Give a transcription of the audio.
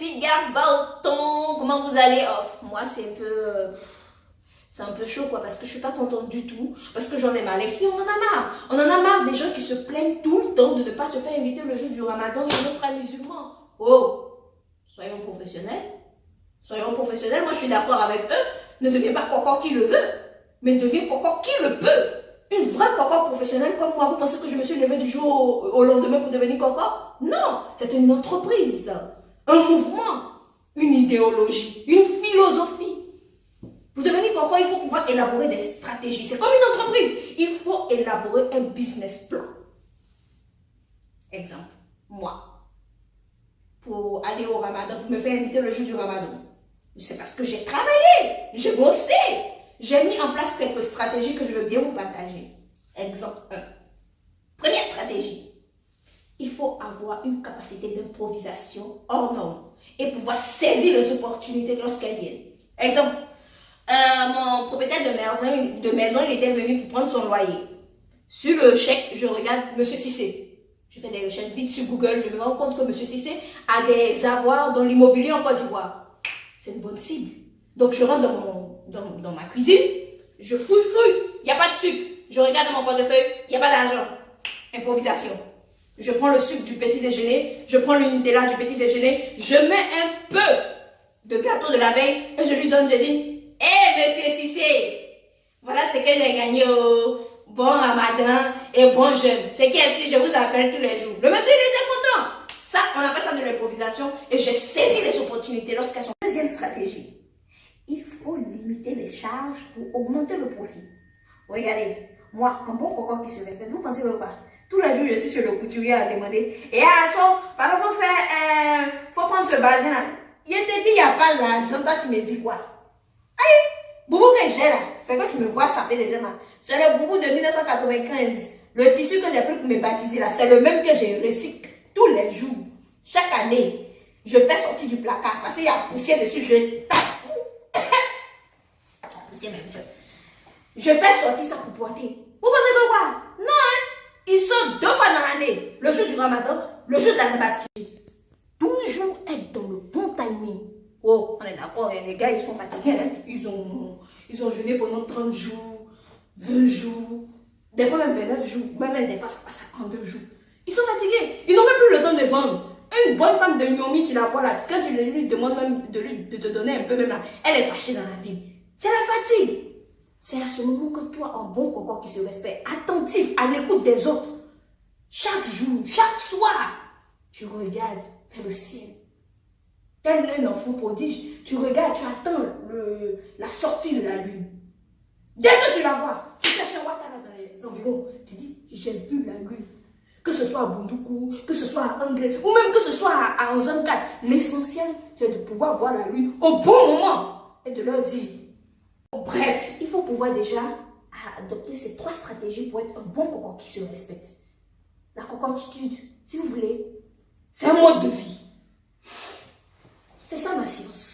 petit gars bâton, comment vous allez? Oh, moi, c'est un peu chaud, quoi, parce que je suis pas contente du tout, parce que j'en ai marre. Les filles, on en a marre. On en a marre des gens qui se plaignent tout le temps de ne pas se faire inviter le jour du Ramadan chez nos frères musulmans. Oh, soyons professionnels. Soyons professionnels, moi je suis d'accord avec eux. Ne deviens pas coco qui le veut, mais deviens coco qui le peut. Une vraie coco professionnelle comme moi, vous pensez que je me suis levée du jour au lendemain pour devenir coco? Non, c'est une entreprise, un mouvement, une idéologie, une philosophie. Pour devenir coco, il faut pouvoir élaborer des stratégies. C'est comme une entreprise. Il faut élaborer un business plan. Exemple, moi, pour aller au Ramadan, pour me faire inviter le jour du Ramadan, c'est parce que j'ai travaillé, j'ai bossé, j'ai mis en place quelques stratégies que je veux bien vous partager. Exemple 1. Première stratégie. Il faut avoir une capacité d'improvisation hors norme et pouvoir saisir les opportunités lorsqu'elles viennent. Exemple, mon propriétaire de maison, il était venu pour prendre son loyer. Sur le chèque, je regarde M. Cissé. Je fais des recherches vite sur Google, je me rends compte que M. Cissé a des avoirs dans l'immobilier en Côte d'Ivoire. C'est une bonne cible. Donc je rentre dans ma cuisine, je fouille, il n'y a pas de sucre. Je regarde dans mon portefeuille, il n'y a pas d'argent. Improvisation. Je prends le sucre du petit déjeuner, je prends le Nutella du petit déjeuner, je mets un peu de gâteau de la veille et je lui donne, je dis, monsieur Cissé, voilà ce que j'ai gagné au bon Ramadan et bon jeûne. C'est qu'aici, je vous appelle tous les jours. Le monsieur, il était content. Ça, on appelle ça de l'improvisation et j'ai saisi les opportunités lorsqu'elles sont. Deuxième stratégie, il faut limiter les charges pour augmenter le profit. Regardez, moi, un bon coco qui se respecte, vous pensez pas? Tous les jours, je suis sur le couturier à demander, et à par exemple, faut prendre ce bazin là. Il te dit, il n'y a pas l'argent, toi tu me dis quoi? Aïe, boubou que j'ai là, c'est que tu me vois saper des dents là. C'est le boubou de 1995. Le tissu que j'ai pris pour me baptiser là, c'est le même que j'ai recycle tous les jours. Chaque année, je fais sortir du placard parce qu'il y a poussière dessus, je tape. La poussière même, je fais sortir ça pour porter. Vous pensez que quoi? Non, hein? Ils sont 2 fois dans l'année. Le jour du Ramadan, le jour de la Tabaski. Toujours être dans le bon timing. Oh, on est d'accord, hein? Les gars, ils sont fatigués. Hein? Ils ont jeûné pendant 30 jours, 20 jours, des fois même 29 jours, même des fois ça passe à 32 jours. Ils sont fatigués. Ils n'ont même plus le temps de vendre. Une bonne femme de Nyomi, tu la vois là, quand tu lui demandes même de te donner un peu, même là, elle est fâchée dans la vie. C'est la fatigue. C'est à ce moment que toi, un bon coco qui se respecte, attentif à l'écoute des autres, chaque jour, chaque soir, tu regardes vers le ciel. Tel un enfant prodige, tu regardes, tu attends la sortie de la lune. Dès que tu la vois, tu cherches un Ouattara dans les environs, tu dis, j'ai vu la lune. Que ce soit à Bundoukou, que ce soit à Anglais, ou même que ce soit à zone 4. L'essentiel, c'est de pouvoir voir la lune au bon moment et de leur dire. Bref, il faut pouvoir déjà adopter ces 3 stratégies pour être un bon coco qui se respecte. La cocottitude, si vous voulez, c'est un mode de vie. C'est ça ma science.